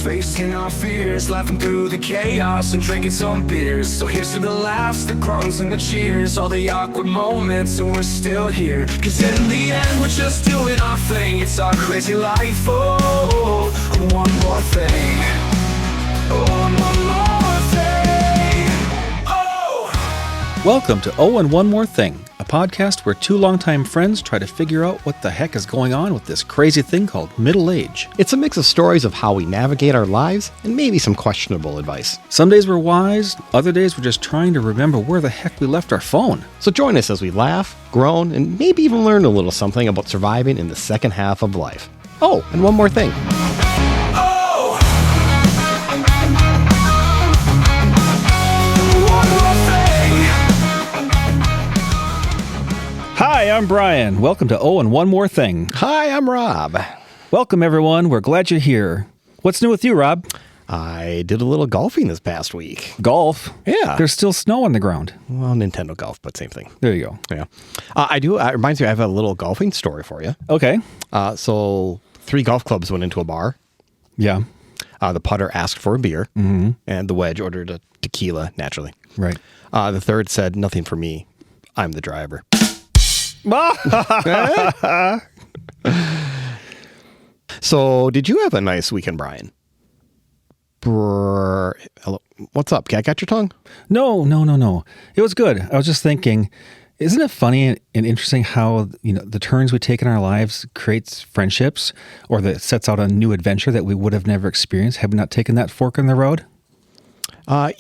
facing our fears, laughing through the chaos and drinking some beers. So here's to the laughs, the groans and the cheers, all the awkward moments, and we're still here. Cause in the end we're just doing our thing. It's our crazy life, oh, one more thing. Oh, one more thing. Oh! Welcome to Oh and One More Thing, a podcast where two longtime friends try to figure out what the heck is going on with this crazy thing called middle age. It's a mix of stories of how we navigate our lives and maybe some questionable advice. Some days we're wise, other days we're just trying to remember where the heck we left our phone. So join us as we laugh, groan, and maybe even learn a little something about surviving in the second half of life. Oh, and one more thing. Hi, I'm Brian. Welcome to Oh and One More Thing. Hi, I'm Rob. Welcome, everyone. We're glad you're here. What's new with you, Rob? I did a little golfing this past week. Golf? Yeah. There's still snow on the ground. Well, Nintendo golf, but same thing. There you go. Yeah. I do. It reminds me, I have a little golfing story for you. Okay. So 3 golf clubs went into a bar. Yeah. The putter asked for a beer, and the wedge ordered a tequila, naturally. Right. The third said, nothing for me. I'm the driver. So, did you have a nice weekend, Brian? Hello. What's up? I got your tongue? No. It was good. I was just thinking, isn't it funny and interesting how, the turns we take in our lives creates friendships or that sets out a new adventure that we would have never experienced had we not taken that fork in the road? I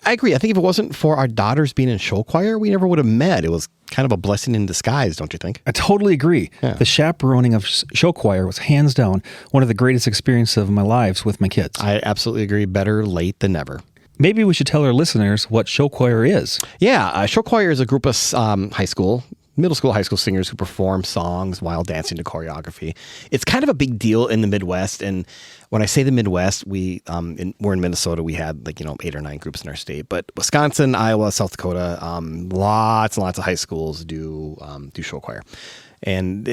agree. I think if it wasn't for our daughters being in show choir, we never would have met. It was kind of a blessing in disguise, don't you think? I totally agree. Yeah. The chaperoning of show choir was hands down one of the greatest experiences of my lives with my kids. I absolutely agree. Better late than never. Maybe we should tell our listeners what show choir is. Yeah, show choir is a group of middle school, high school singers who perform songs while dancing to choreography. It's kind of a big deal in the Midwest. And when I say the Midwest, we're in Minnesota. We had 8 or 9 groups in our state. But Wisconsin, Iowa, South Dakota, lots and lots of high schools do show choir. And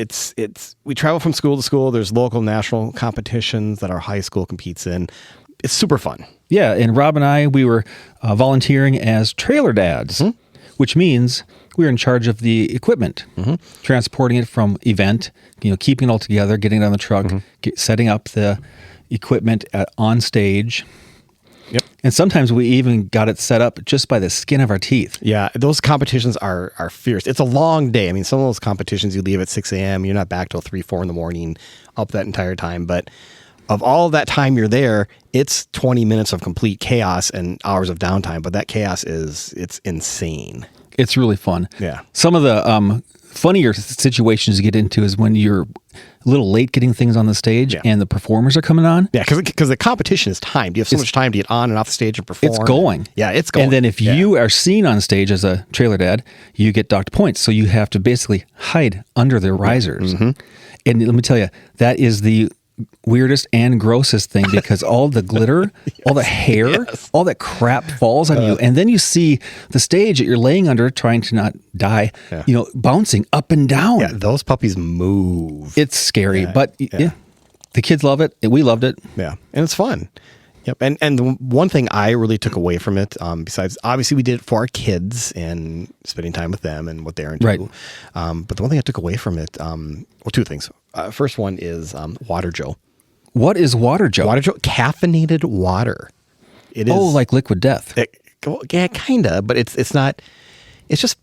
we travel from school to school. There's local, national competitions that our high school competes in. It's super fun. Yeah, and Rob and I, we were volunteering as trailer dads, which means we were in charge of the equipment, transporting it from event, keeping it all together, getting it on the truck, setting up the equipment on stage. Yep. And sometimes we even got it set up just by the skin of our teeth. Yeah, those competitions are fierce. It's a long day. I mean, some of those competitions you leave at 6 a.m., you're not back till 3, 4 in the morning, up that entire time. But of all that time you're there, it's 20 minutes of complete chaos and hours of downtime. But that chaos it's insane. It's really fun. Yeah. Some of the funnier situations you get into is when you're a little late getting things on the stage and the performers are coming on. Yeah, because the competition is timed. You have so much time to get on and off the stage and perform. It's going. Yeah, it's going. And then if you are seen on stage as a trailer dad, you get docked points. So you have to basically hide under the risers. And let me tell you, that is the weirdest and grossest thing because all the glitter, all the hair, all that crap falls on you. And then you see the stage that you're laying under trying to not die, bouncing up and down. Yeah, those puppies move. It's scary, but the kids love it. We loved it. Yeah, and it's fun. Yep, and the one thing I really took away from it, besides obviously we did it for our kids and spending time with them and what they're into. Right. But the one thing I took away from it, 2 things. First one is Water Joe. What is Water Joe? Water Joe, caffeinated water. It is. Oh, like liquid death. Yeah, kind of, but it's not. It's just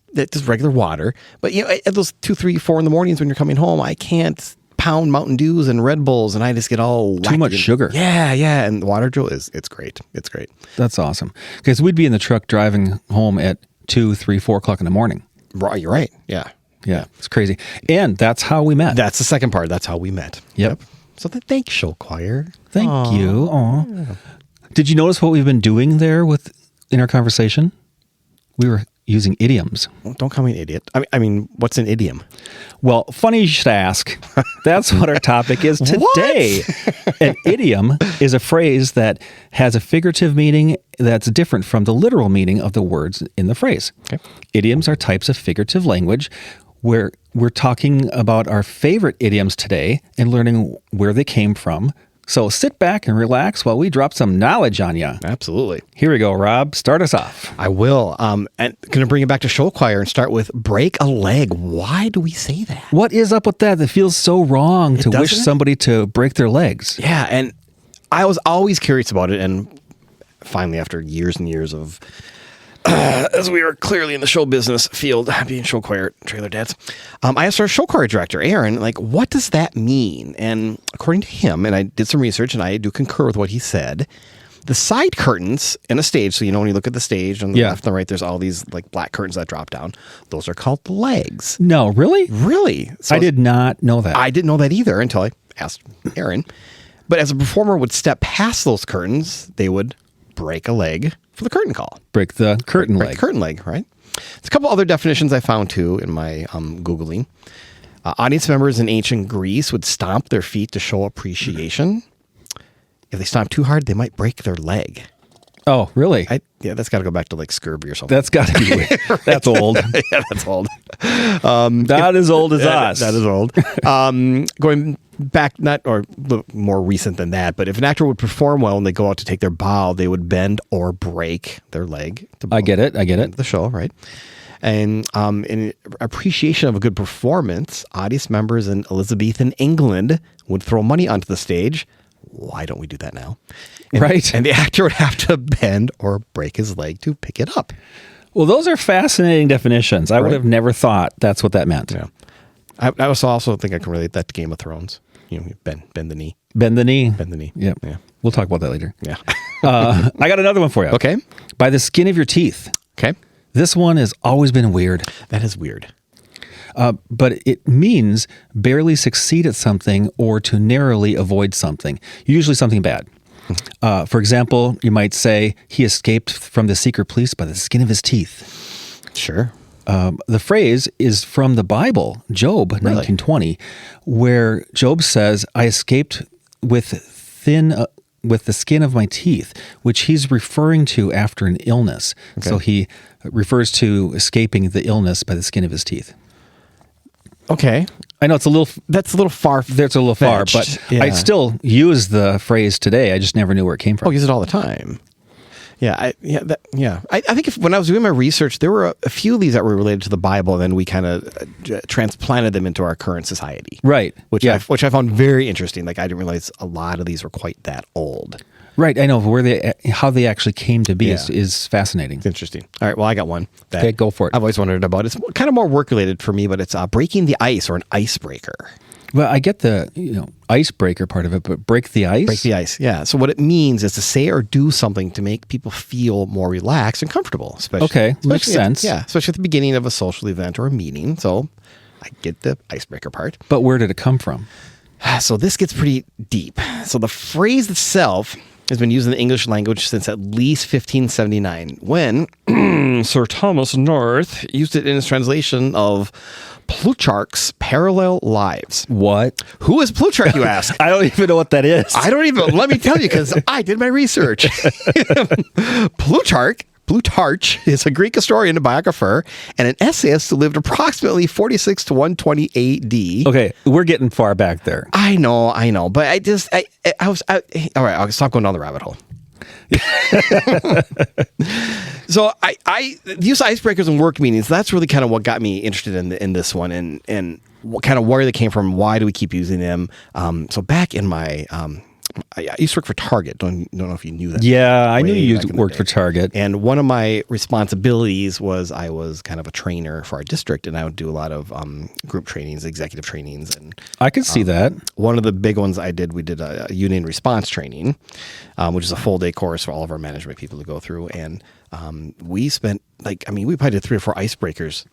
regular water. But at those 2, 3, 4 in the mornings when you're coming home, I can't pound Mountain Dews and Red Bulls, and I just get all too much sugar. Yeah, and Water Joe it's great. It's great. That's awesome. Because we'd be in the truck driving home at 2, 3, 4 o'clock in the morning. Right, you're right. Yeah, it's crazy. And that's how we met. That's the second part. That's how we met. Yep. So thanks, show choir. Thank you. Aww. Did you notice what we've been doing there in our conversation? We were using idioms. Well, don't call me an idiot. I mean, what's an idiom? Well, funny you should ask. That's what our topic is today. An idiom is a phrase that has a figurative meaning that's different from the literal meaning of the words in the phrase. Okay. Idioms are types of figurative language where we're talking about our favorite idioms today and learning where they came from, So sit back and relax while we drop some knowledge on you. Absolutely. Here we go, Rob. Start us off. I will. And going to bring it back to show choir and start with break a leg. Why do we say that? What is up with that? That feels so wrong to wish doesn't it? somebody to break their legs. Yeah, and I was always curious about it, and finally, after years and years of, as we are clearly in the show business field, being show choir trailer dads, I asked our show choir director, Aaron, like, what does that mean? And according to him, and I did some research, and I do concur with what he said, the side curtains in a stage, so when you look at the stage on the left and the right, there's all these like black curtains that drop down. Those are called legs. No, really? Really? So I did not know that. I didn't know that either until I asked Aaron. But as a performer would step past those curtains, they would break a leg for the curtain call. Break the curtain Break leg. the curtain leg, right? There's a couple other definitions I found too in my Googling. Audience members in ancient Greece would stomp their feet to show appreciation. If they stomp too hard, they might break their leg. Oh, really? Yeah, that's got to go back to like scurvy or something. That's got to be weird. That's old. Yeah, that's old. Not as old as us. That is old. Going back, not or more recent than that, but if an actor would perform well and they go out to take their bow, they would bend or break their leg. I get it. The show, right? And in appreciation of a good performance, audience members in Elizabethan England would throw money onto the stage. Why don't we do that now? Right. And the actor would have to bend or break his leg to pick it up. Well, those are fascinating definitions. I would have never thought that's what that meant. Yeah. I also think I can relate that to Game of Thrones. You bend the knee. Bend the knee. Bend the knee. Yep. Yeah. We'll talk about that later. Yeah. I got another one for you. Okay. By the skin of your teeth. Okay. This one has always been weird. That is weird. But it means barely succeed at something or to narrowly avoid something, usually something bad. For example, you might say he escaped from the secret police by the skin of his teeth. Sure. The phrase is from the Bible, Job 19:20, where Job says, "I escaped with the skin of my teeth," which he's referring to after an illness. Okay. So he refers to escaping the illness by the skin of his teeth. Okay. I know that's a little far. That's a little far, but yeah. I still use the phrase today. I just never knew where it came from. I use it all the time. Yeah, I think when I was doing my research, there were a few of these that were related to the Bible, and then we kind of transplanted them into our current society. Right. Which I found very interesting. Like I didn't realize a lot of these were quite that old. Right. I know how they actually came to be is fascinating. It's interesting. All right. Well, I got one. Okay, go for it. I've always wondered about. It's kind of more work related for me, but it's breaking the ice or an icebreaker. Well, I get the icebreaker part of it, but break the ice? Break the ice, yeah. So what it means is to say or do something to make people feel more relaxed and comfortable. Especially makes sense. Especially at the beginning of a social event or a meeting. So I get the icebreaker part. But where did it come from? So this gets pretty deep. So the phrase itself has been used in the English language since at least 1579, when Sir Thomas North used it in his translation of Plutarch's Parallel Lives. What? Who is Plutarch, you ask? I don't even know what that is. I don't even. Let me tell you, because I did my research. Plutarch is a Greek historian and biographer and an essayist who lived approximately 46 to 120 AD. Okay, we're getting far back there. I know, but all right, I'll stop going down the rabbit hole. So I use icebreakers in work meetings. That's really kind of what got me interested in this one and what kind of where they came from. Why do we keep using them? So back in my I used to work for Target. Don't know if you knew that. Yeah, I knew you worked for Target. And one of my responsibilities was I was kind of a trainer for our district, and I would do a lot of group trainings, executive trainings. And I could see that. One of the big ones we did a union response training, which is a full day course for all of our management people to go through. And we spent we probably did 3 or 4 icebreakers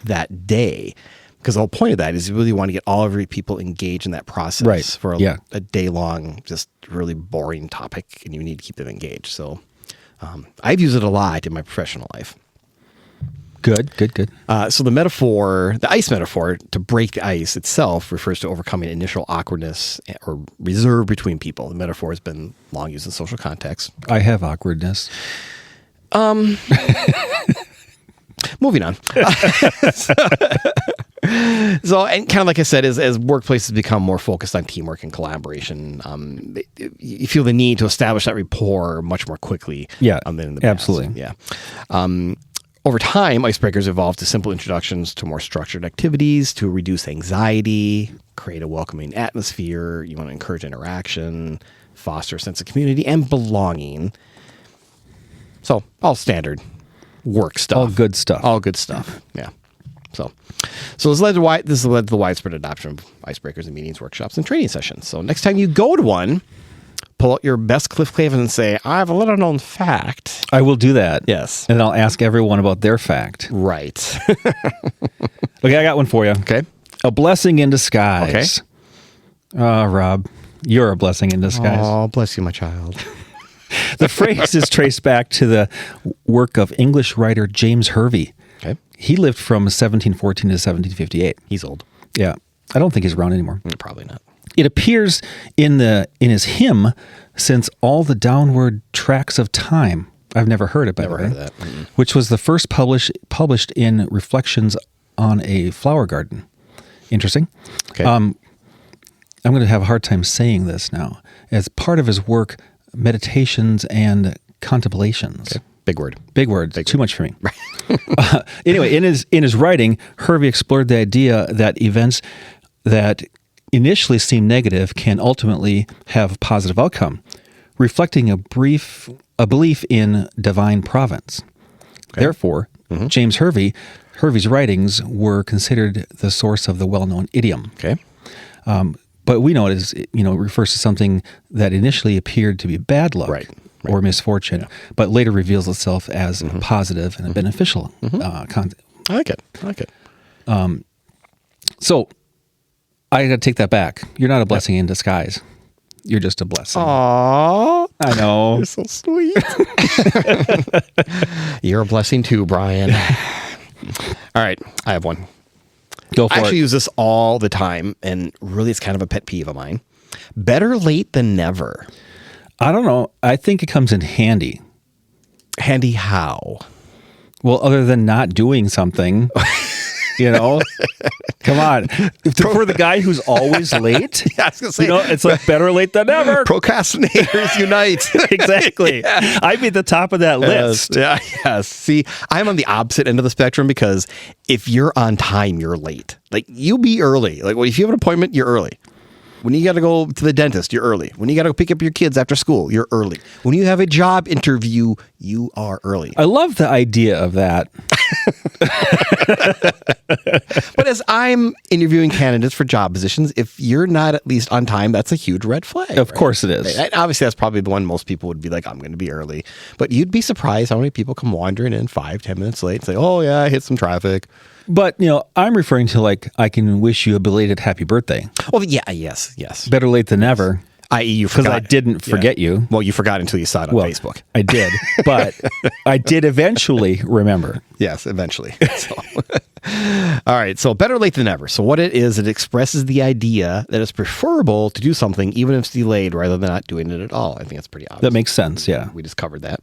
that day. Because the whole point of that is you really want to get all of your people engaged in that process for a day-long, just really boring topic, and you need to keep them engaged. So I've used it a lot in my professional life. Good. So the ice metaphor, to break the ice itself, refers to overcoming initial awkwardness or reserve between people. The metaphor has been long used in social context. I have awkwardness. Moving on. So, and kind of like I said, as workplaces become more focused on teamwork and collaboration, you feel the need to establish that rapport much more quickly. Yeah, than in the past. absolutely. Yeah. Over time, icebreakers evolved to simple introductions to more structured activities to reduce anxiety, create a welcoming atmosphere. You want to encourage interaction, foster a sense of community and belonging. So, all standard work stuff. All good stuff. All good stuff. Yeah. So this has led to the widespread adoption of icebreakers in meetings, workshops, and training sessions. So next time you go to one, pull out your best Cliff Clavin and say, I have a little known fact. I will do that. Yes. And I'll ask everyone about their fact. Right. Okay, I got one for you. Okay. A blessing in disguise. Okay. Rob, you're a blessing in disguise. Oh, bless you, my child. The phrase is traced back to the work of English writer James Hervey. Okay. He lived from 1714 to 1758. He's old. Yeah. I don't think he's around anymore. Probably not. It appears in his hymn, Since All the Downward Tracks of Time. I've never heard it, by the way. Never heard of that. Mm-mm. Which was the first published in Reflections on a Flower Garden. Interesting. Okay. I'm going to have a hard time saying this now. As part of his work, Meditations and Contemplations. Okay. Big word. Big word. Too much for me. Anyway, in his writing, Hervey explored the idea that events that initially seem negative can ultimately have a positive outcome, reflecting a belief in divine providence. Okay. Therefore, James Hervey's writings were considered the source of the well-known idiom. Okay. But we know it refers to something that initially appeared to be bad luck. Right. Or misfortune, but later reveals itself as a positive and a beneficial content. I like it. So I got to take that back. You're not a blessing in disguise. You're just a blessing. Aww. I know. You're so sweet. You're a blessing too, Brian. All right. I have one. Go for I actually it. use this all the time, and really it's kind of a pet peeve of mine. Better late than never. I don't know. I think it comes in handy. Handy how? Well, other than not doing something, come on. For the guy who's always late, Yeah, I was gonna say, it's like better late than never. procrastinators unite. Exactly. Yeah. I'd be at the top of that list. Yeah, yes. See, I'm on the opposite end of the spectrum because if you're on time, you're late. Like, you be early. Like, if you have an appointment, you're early. When you got to go to the dentist, you're early. When you got to go pick up your kids after school, you're early. When you have a job interview, you are early. I love the idea of that. But as I'm interviewing candidates for job positions, if you're not at least on time, that's a huge red flag. Of course it is. And obviously, that's probably the one most people would be like, I'm going to be early. But you'd be surprised how many people come wandering in 5-10 minutes late and say, oh, yeah, I hit some traffic. But, I'm referring to I can wish you a belated happy birthday. Well, yeah, yes. Better late than never. I.e., you Because forgot. I didn't forget you. Well, you forgot until you saw it on Facebook. I did. But I did eventually remember. Yes, eventually. So, all right. So better late than never. So what it is, it expresses the idea that it's preferable to do something even if it's delayed rather than not doing it at all. I think that's pretty obvious. That makes sense, yeah. We just covered that.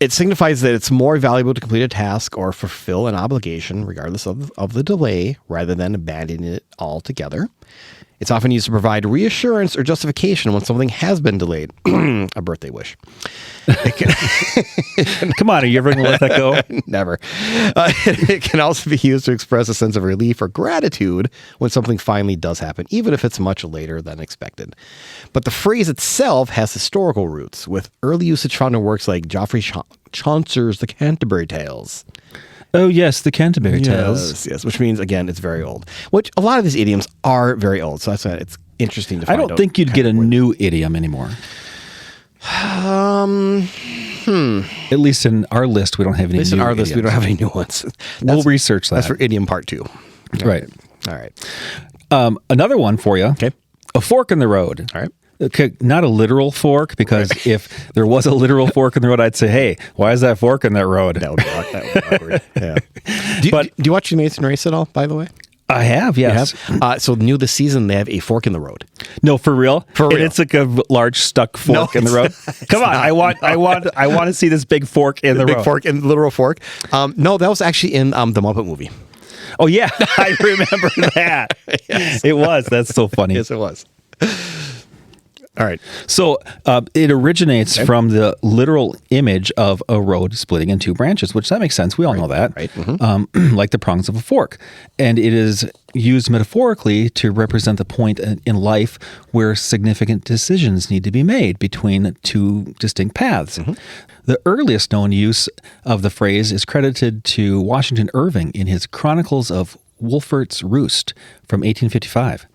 It signifies that it's more valuable to complete a task or fulfill an obligation regardless of the delay rather than abandoning it altogether. It's often used to provide reassurance or justification when something has been delayed. A birthday wish. Come on, are you ever going to let that go? Never. It can also be used to express a sense of relief or gratitude when something finally does happen, even if it's much later than expected. But the phrase itself has historical roots, with early usage found in works like Geoffrey Chaucer's The Canterbury Tales. Oh, yes, the Canterbury Tales. Yes, which means, again, it's very old. Which a lot of these idioms are very old, so that's why it's interesting to find out. I don't think you'd get a new idiom anymore. At least in our list, we don't have any new At least in our list, we idioms. don't have any new ones. We'll research that. That's for idiom part 2. Right. All right. Another one for you. Okay. A fork in the road. All right. Okay, not a literal fork, because if there was a literal fork in the road, I'd say, hey, why is that fork in that road? That would be awkward. Yeah. Do you watch The Amazing Race at all, by the way? I have, yes. You have? So new this season, they have a fork in the road. No, for real? For real. And it's like a large stuck fork in the road? Come on, I want to see this big fork in the road. Big fork, in literal fork. No, that was actually in the Muppet movie. Oh yeah, I remember that. Yes. It was. That's so funny. Yes, it was. All right. So it originates from the literal image of a road splitting in two branches, which that makes sense. We all know that, Right. like the prongs of a fork. And it is used metaphorically to represent the point in life where significant decisions need to be made between two distinct paths. The earliest known use of the phrase is credited to Washington Irving in his Chronicles of Wolfert's Roost from 1855,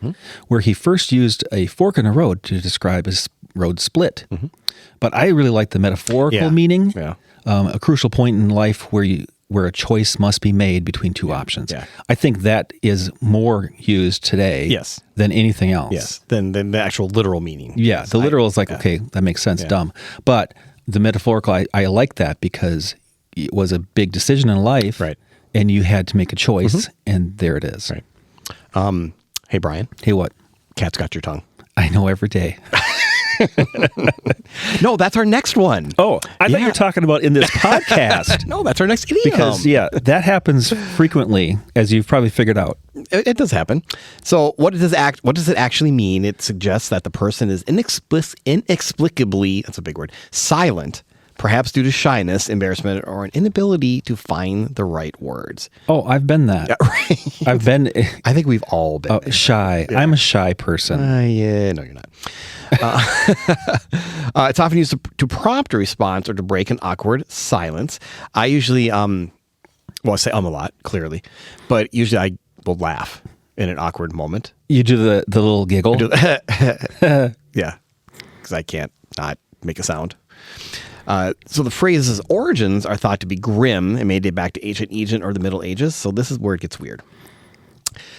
where he first used a fork in a road to describe a road split. But I really like the metaphorical meaning, a crucial point in life where a choice must be made between two options. Yeah. I think that is more used today than anything else. Yes. Than the actual literal meaning. Yeah, the literal is like, okay, that makes sense, dumb. But the metaphorical, I like that because it was a big decision in life. Right. And you had to make a choice, and there it is. Right. Hey, Brian. Hey, what? Cat's got your tongue. I know every day. No, that's our next one. Oh, I thought you were talking about in this podcast. No, that's our next idiom. Because, that happens frequently, as you've probably figured out. It does happen. So what does it actually mean? It suggests that the person is inexplicably, that's a big word, silent, perhaps due to shyness, embarrassment, or an inability to find the right words. Oh, I've been that. Yeah, right. I've been I think we've all been there. shy. Yeah. I'm a shy person. Yeah, no, you're not. It's often used to prompt a response or to break an awkward silence. I usually, I say a lot, clearly, but usually I will laugh in an awkward moment. You do the little giggle? Yeah, because I can't not make a sound. So the phrase's origins are thought to be grim and may date back to ancient Egypt or the Middle Ages. So this is where it gets weird.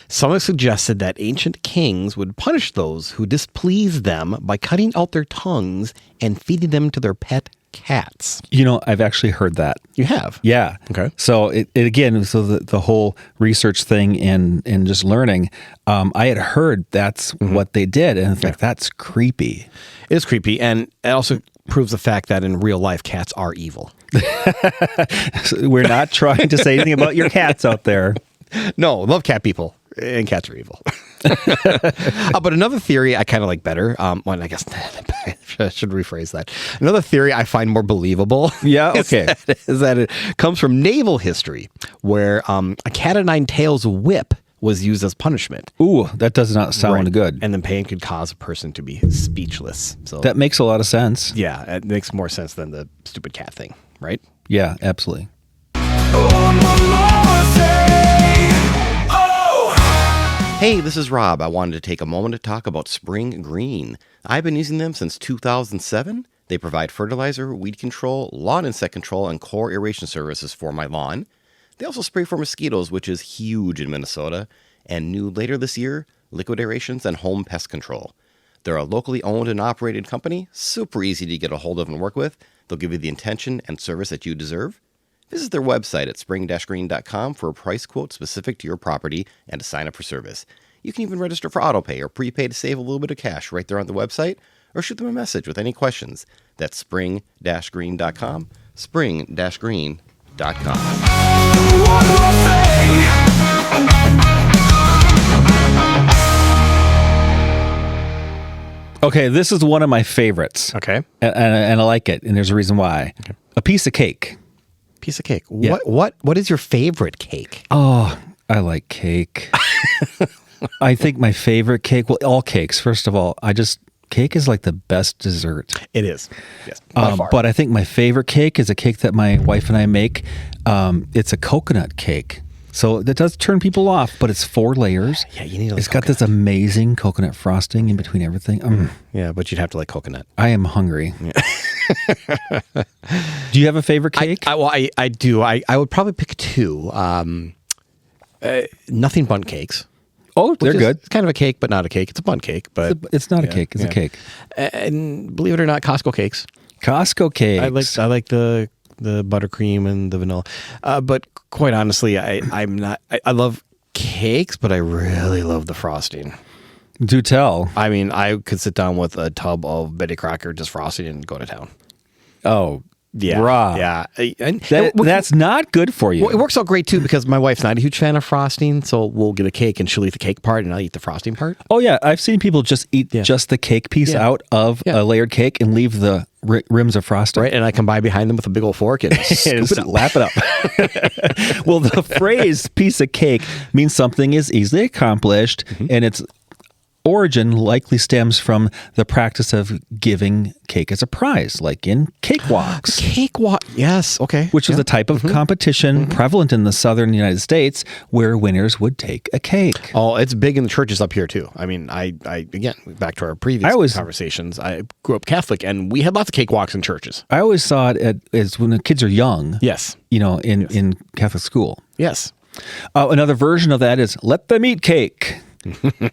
Some have suggested that ancient kings would punish those who displeased them by cutting out their tongues and feeding them to their pet cats. You know, I've actually heard that. You have? Yeah. Okay. So it again, so the whole research thing and just learning, I had heard that's what they did. And it's like, that's creepy. It is creepy. And it also proves the fact that in real life, cats are evil. We're not trying to say anything about your cats out there. No, love cat people. And cats are evil. But another theory I kind of like better. Well, I guess I should rephrase that. Another theory I find more believable. Yeah, okay. is that it comes from naval history, where a cat o' nine tails whip was used as punishment. Ooh, that does not sound good. And then pain could cause a person to be speechless. So that makes a lot of sense. Yeah, it makes more sense than the stupid cat thing, right? Yeah, absolutely. Hey, this is Rob. I wanted to take a moment to talk about Spring Green. I've been using them since 2007. They provide fertilizer, weed control, lawn insect control, and core aeration services for my lawn. They also spray for mosquitoes, which is huge in Minnesota, and new later this year, liquid aerations and home pest control. They're a locally owned and operated company, super easy to get a hold of and work with. They'll give you the attention and service that you deserve. Visit their website at spring-green.com for a price quote specific to your property and to sign up for service. You can even register for autopay or prepay to save a little bit of cash right there on the website, or shoot them a message with any questions. That's spring-green.com, spring-green.com. Okay, this is one of my favorites. Okay. And I like it, and there's a reason why. Okay. A piece of cake. Piece of cake. Yeah. What is your favorite cake? Oh, I like cake. I think my favorite cake, well, all cakes, first of all, cake is like the best dessert. It is. Yes. By far. But I think my favorite cake is a cake that my wife and I make. It's a coconut cake. So that does turn people off, but it's 4 layers. Yeah, you need It's got this amazing coconut frosting in between everything. Yeah, but you'd have to like coconut. I am hungry. Yeah. Do you have a favorite cake? I do. I would probably pick 2. Nothing bundt cakes. Oh, they're good. It's kind of a cake, but not a cake. It's a bundt cake, but it's not a cake. It's a cake. And believe it or not, Costco cakes. Costco cakes. I like the buttercream and the vanilla. But quite honestly, I'm not. I love cakes, but I really love the frosting. Do tell. I mean, I could sit down with a tub of Betty Crocker just frosting and go to town. Oh, Rah. Yeah. And That's not good for you. well, it works out great too because my wife's not a huge fan of frosting, so we'll get a cake and she'll eat the cake part and I'll eat the frosting part. Oh yeah, I've seen people just eat just the cake piece out of a layered cake and leave the rims of frosting. Right, and I come by behind them with a big old fork and scoop it up. Lap it up. Well, the phrase piece of cake means something is easily accomplished, and its origin likely stems from the practice of giving cake as a prize, like in cakewalks. Cakewalk, yes, okay. Which was a type of competition prevalent in the southern United States where winners would take a cake. Oh, it's big in the churches up here too. I mean, I again, back to our previous conversations, I grew up Catholic and we had lots of cakewalks in churches. I always saw it as when the kids are young. Yes. In Catholic school. Yes. Another version of that is, let them eat cake.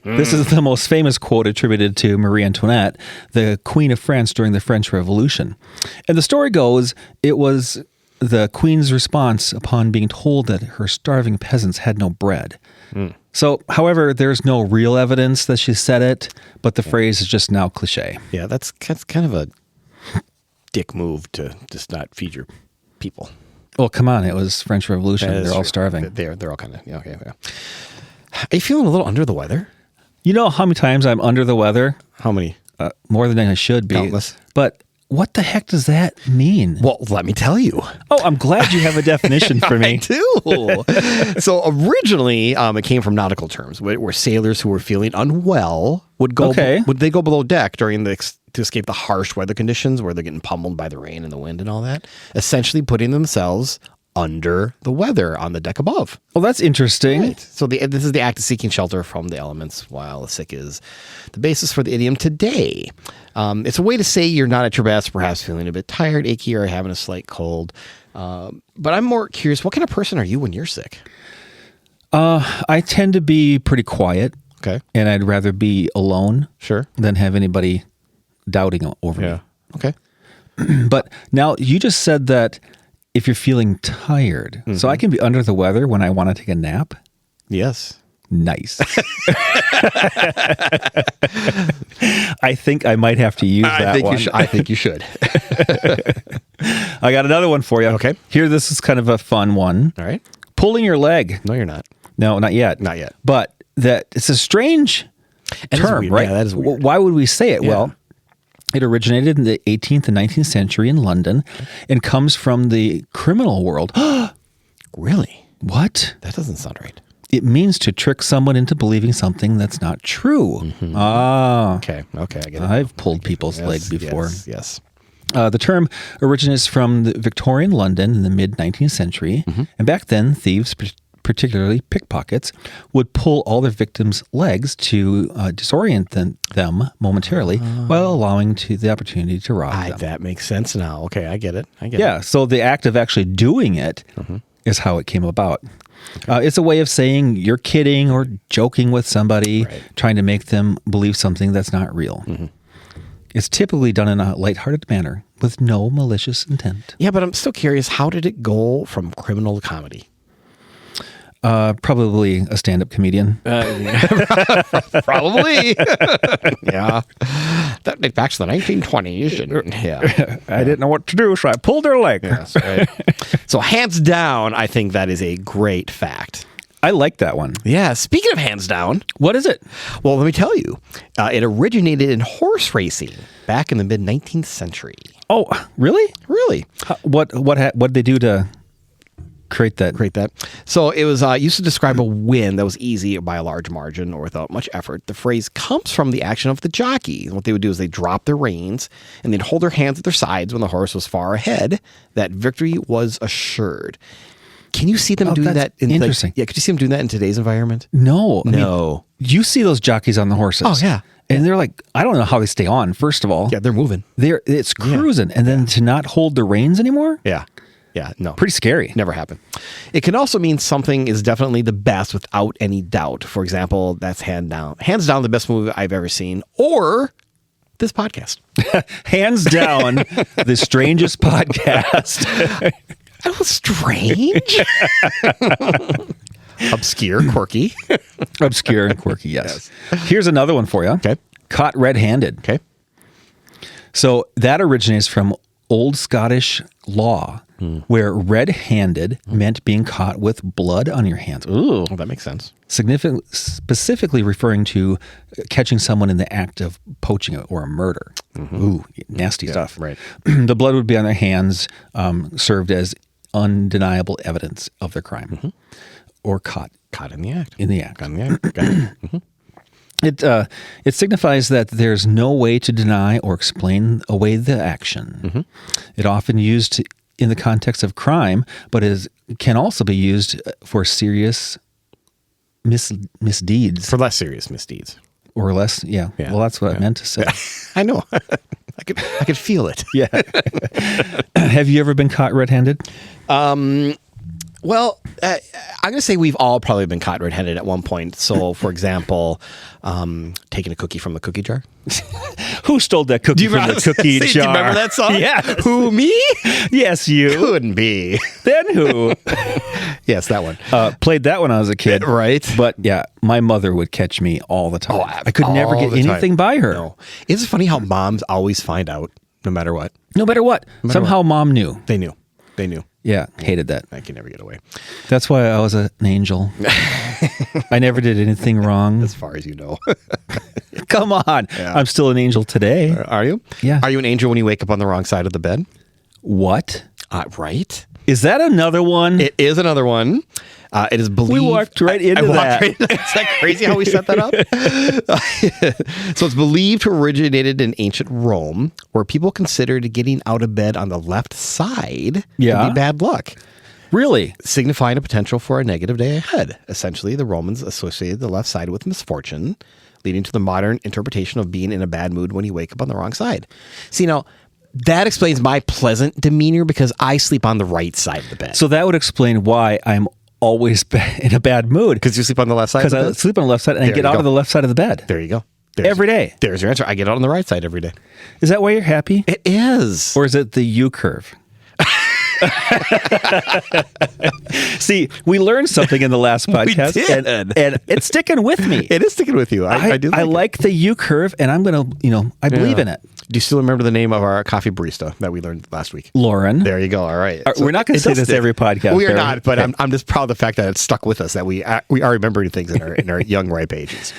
This is the most famous quote attributed to Marie Antoinette, the Queen of France during the French Revolution. And the story goes, it was the Queen's response upon being told that her starving peasants had no bread. So, however, there's no real evidence that she said it, but the phrase is just now cliche. Yeah, that's kind of a dick move to just not feed your people. Well, come on, it was French Revolution. They're all starving. They're all kind of, okay. Are you feeling a little under the weather? You know how many times I'm under the weather? How many? More than I should be. Countless. But what the heck does that mean? Well, let me tell you. Oh, I'm glad you have a definition for me. I do. So originally, it came from nautical terms, where sailors who were feeling unwell would go below deck during to escape the harsh weather conditions where they're getting pummeled by the rain and the wind and all that, essentially putting themselves under the weather on the deck above. Well, that's interesting. Right. So this is the act of seeking shelter from the elements while the sick is the basis for the idiom today. It's a way to say you're not at your best, perhaps feeling a bit tired, achy, or having a slight cold. But I'm more curious, what kind of person are you when you're sick? I tend to be pretty quiet. Okay. And I'd rather be alone than have anybody doubting over me. Okay. But now you just said that if you're feeling tired, so I can be under the weather when I want to take a nap? Yes. Nice. I think I might have to use that one. I think you should. I got another one for you. Okay. Here, this is kind of a fun one. All right. Pulling your leg. No, you're not. No, not yet. Not yet. But it's a strange term, right? Yeah, that is weird. Why would we say it? Yeah. Well, it originated in the 18th and 19th century in London and comes from the criminal world. Really? What? That doesn't sound right. It means to trick someone into believing something that's not true. Ah. Okay, I get it. I've pulled people's leg before. Yes. The term originates from the Victorian London in the mid-19th century. And back then, thieves, particularly pickpockets, would pull all their victims' legs to disorient them momentarily while allowing the opportunity to rob them. That makes sense now. Okay, I get it. Yeah, so the act of actually doing it is how it came about. It's a way of saying you're kidding or joking with somebody, trying to make them believe something that's not real. It's typically done in a lighthearted manner with no malicious intent. Yeah, but I'm still curious, how did it go from criminal to comedy? Probably a stand-up comedian. Probably. Yeah. That dates back to the 1920s. And, I didn't know what to do, so I pulled their leg. Yes, right. So hands down, I think that is a great fact. I like that one. Yeah. Speaking of hands down. What is it? Well, let me tell you. It originated in horse racing back in the mid-19th century. Oh, really? Really? What did they do to create that? So it was used to describe a win that was easy by a large margin or without much effort. The phrase comes from the action of the jockey. What they would do is they drop their reins and they'd hold their hands at their sides when the horse was far ahead. That victory was assured. Can you see them doing that? Interesting. Could you see them doing that in today's environment? No. I mean, you see those jockeys on the horses. Oh, yeah. And they're like, I don't know how they stay on, first of all. Yeah, they're moving. It's cruising. And then to not hold the reins anymore? Yeah. Yeah, no. Pretty scary. Never happened. It can also mean something is definitely the best without any doubt. For example, that's hands down the best movie I've ever seen, or this podcast. Hands down, the strangest podcast. That was strange. Obscure, quirky. Obscure and quirky, yes. Here's another one for you. Okay. Caught red-handed. Okay. So that originates from old Scottish law where red-handed meant being caught with blood on your hands. Ooh. Well, that makes sense. Specifically referring to catching someone in the act of poaching or a murder. Ooh, nasty stuff. Right. The blood would be on their hands, served as undeniable evidence of their crime, or caught in the act. in the act. Caught in the act. Got it. It signifies that there's no way to deny or explain away the action. It often used in the context of crime, but can also be used for serious misdeeds. For less serious misdeeds. Or less, yeah. Well, that's what I meant to say. I know. I could feel it. Yeah. Have you ever been caught red-handed? Well, I'm going to say we've all probably been caught red-handed at one point. So, for example, taking a cookie from the cookie jar. Who stole that cookie from the cookie jar? Do you remember that song? Yeah. Who, me? Yes, you. Couldn't be. Then who? Yes, that one. Played that when I was a kid. Right. But yeah, my mother would catch me all the time. Oh, I could never all get the time. anything by her. No. It's funny how moms always find out no matter what. No matter what. Somehow mom knew. They knew. Yeah, hated that. I can never get away. That's why I was an angel. I never did anything wrong. As far as you know. Come on. Yeah. I'm still an angel today. Are you? Yeah. Are you an angel when you wake up on the wrong side of the bed? What? Right. Is that another one? It is another one. It is believed. We walked right into that. Is that crazy how we set that up? So it's believed to originated in ancient Rome, where people considered getting out of bed on the left side to be bad luck, Really? signifying a potential for a negative day ahead. Essentially, the Romans associated the left side with misfortune, leading to the modern interpretation of being in a bad mood when you wake up on the wrong side. See, now, that explains my pleasant demeanor because I sleep on the right side of the bed. So that would explain why I'm always in a bad mood. Because you sleep on the left side? Because I sleep on the left side and I get out of the left side of the bed. There you go. Every day. There's your answer. I get out on the right side every day. Is that why you're happy? It is. Or is it the U curve? See, we learned something in the last podcast, did. and it's sticking with me. It is sticking with you. I do. I like the U curve, and I'm gonna, I believe in it. Do you still remember the name of our coffee barista that we learned last week? Lauren. There you go. All right. We're not going to say this every podcast. We are not, but I'm just proud of the fact that it's stuck with us, that we are remembering things in our young, ripe ages.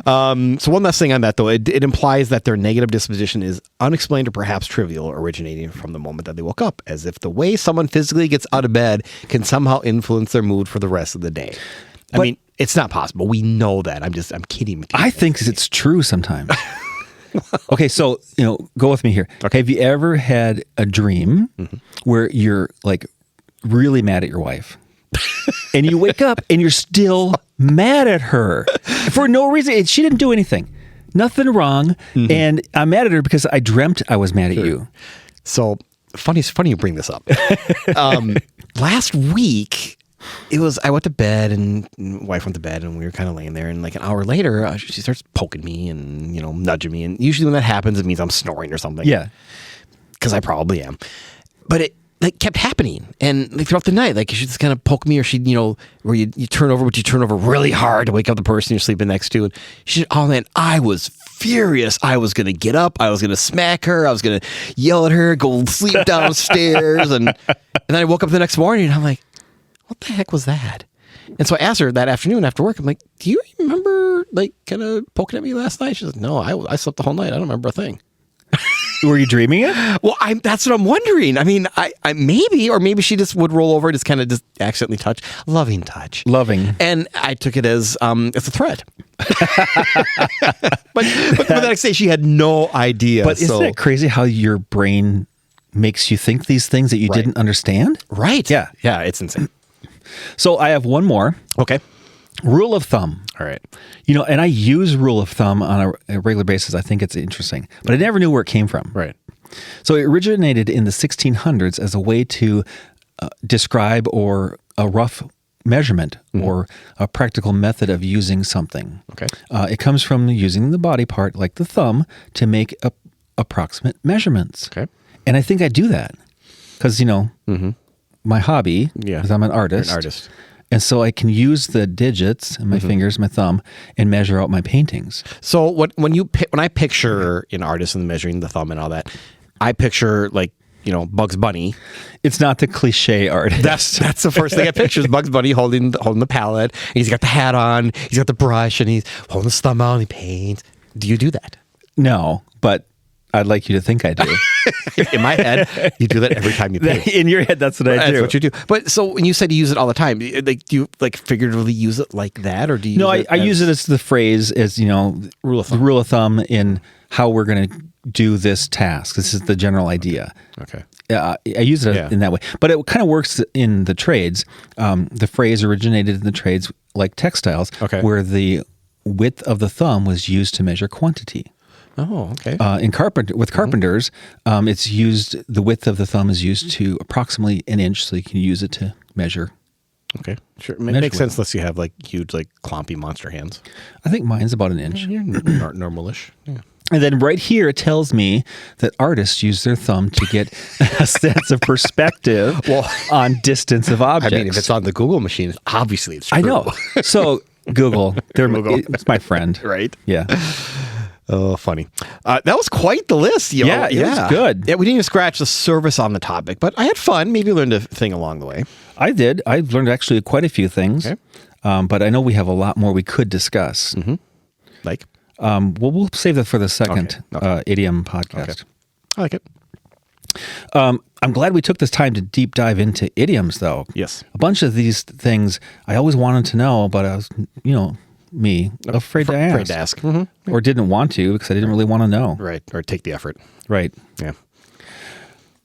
So one last thing on that, though, it implies that their negative disposition is unexplained or perhaps trivial, originating from the moment that they woke up, as if the way someone physically gets out of bed can somehow influence their mood for the rest of the day. I mean, it's not possible. We know that. I'm kidding with you. I think it's true sometimes. Okay, so, go with me here. Okay. Have you ever had a dream where you're like really mad at your wife and you wake up and you're still mad at her for no reason? She didn't do anything. Nothing wrong. And I'm mad at her because I dreamt I was mad at you. So funny you bring this up. Last week, I went to bed and wife went to bed and we were kind of laying there, and like an hour later, she starts poking me and, nudging me. And usually when that happens, it means I'm snoring or something. Yeah. Because I probably am. But it kept happening. And throughout the night, she just kind of poke me, or she'd, where you turn over, but you turn over really hard to wake up the person you're sleeping next to. And she, oh man, I was furious. I was going to get up. I was going to smack her. I was going to yell at her, go sleep downstairs. And then I woke up the next morning and I'm like, what the heck was that? And so I asked her that afternoon after work, I'm like, do you remember kind of poking at me last night? She said, no, I slept the whole night. I don't remember a thing. Were you dreaming it? Well, that's what I'm wondering. I mean, I maybe she just would roll over and just accidentally touch. Loving touch. Loving. And I took it as it's a threat. but the next day she had no idea. But isn't it crazy how your brain makes you think these things that you didn't understand? Right. Yeah. Yeah, it's insane. So I have one more. Okay. Rule of thumb. All right. And I use rule of thumb on a regular basis. I think it's interesting, but I never knew where it came from. Right. So it originated in the 1600s as a way to describe or a rough measurement or a practical method of using something. Okay. It comes from using the body part, like the thumb, to make approximate measurements. Okay. And I think I do that because, my hobby is I'm an artist. You're an artist. And so I can use the digits and my fingers, my thumb, and measure out my paintings. So when I picture an artist and measuring the thumb and all that, I picture like, Bugs Bunny. It's not the cliche artist. That's the first thing I picture is Bugs Bunny holding the palette. And he's got the hat on. He's got the brush, and he's holding his thumb out and he paints. Do you do that? No, but I'd like you to think I do. In my head, you do that every time you paint. In your head, that's what I do. That's what you do. But so when you said you use it all the time, like do you like figuratively use it like that, or do you? No, I use it as the phrase, as Rule of thumb. the rule of thumb in how we're going to do this task. This is the general idea. Okay. I use it in that way, but it kind of works in the trades. The phrase originated in the trades like textiles, where the width of the thumb was used to measure quantity. Oh, okay. With carpenters, it's used. The width of the thumb is used to approximately an inch, so you can use it to measure. Okay, sure. It makes sense unless you have like huge, like clompy monster hands. I think mine's about an inch. You're normal-ish. Yeah. And then right here, it tells me that artists use their thumb to get a sense of perspective on distance of objects. I mean, if it's on the Google machine, obviously it's true. I know. So Google, it's my friend. Right? Yeah. Oh, funny. That was quite the list. Yeah, it was good. Yeah, we didn't even scratch the surface on the topic, but I had fun. Maybe learned a thing along the way. I did. I've learned actually quite a few things. Okay. But I know we have a lot more we could discuss. Mm-hmm. Like? We'll save that for the second idiom podcast. Okay. I like it. I'm glad we took this time to deep dive into idioms, though. Yes. A bunch of these things I always wanted to know, but I was, afraid to ask. Afraid to ask. Mm-hmm. Or didn't want to because I didn't really want to know. Right. Or take the effort. Right. Yeah.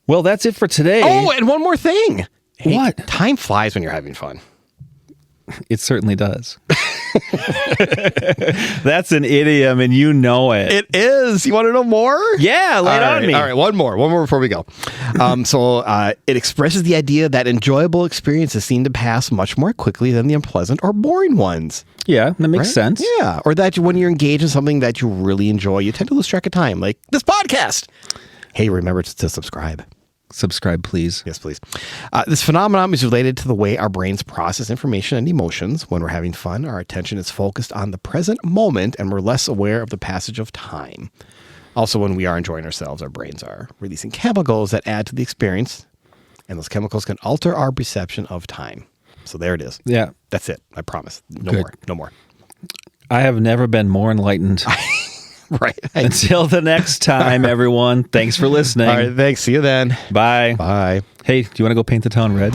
Well, that's it for today. Oh, and one more thing. Hey, what? Time flies when you're having fun. It certainly does. That's an idiom, and you know it. It is. You want to know more? Yeah, lay it on me. All right, one more before we go. It expresses the idea that enjoyable experiences seem to pass much more quickly than the unpleasant or boring ones. Yeah, that makes sense. Yeah, or that when you're engaged in something that you really enjoy, you tend to lose track of time, like this podcast. Hey, remember to subscribe. Subscribe, please. Yes, please. This phenomenon is related to the way our brains process information and emotions. When we're having fun, our attention is focused on the present moment and we're less aware of the passage of time. Also, when we are enjoying ourselves, our brains are releasing chemicals that add to the experience, and those chemicals can alter our perception of time. So there it is. Yeah. That's it. I promise. No Good. more. No more. I have never been more enlightened. Right. Until the next time, everyone. Thanks for listening. All right. Thanks. See you then. Bye. Bye. Hey, do you want to go paint the town red?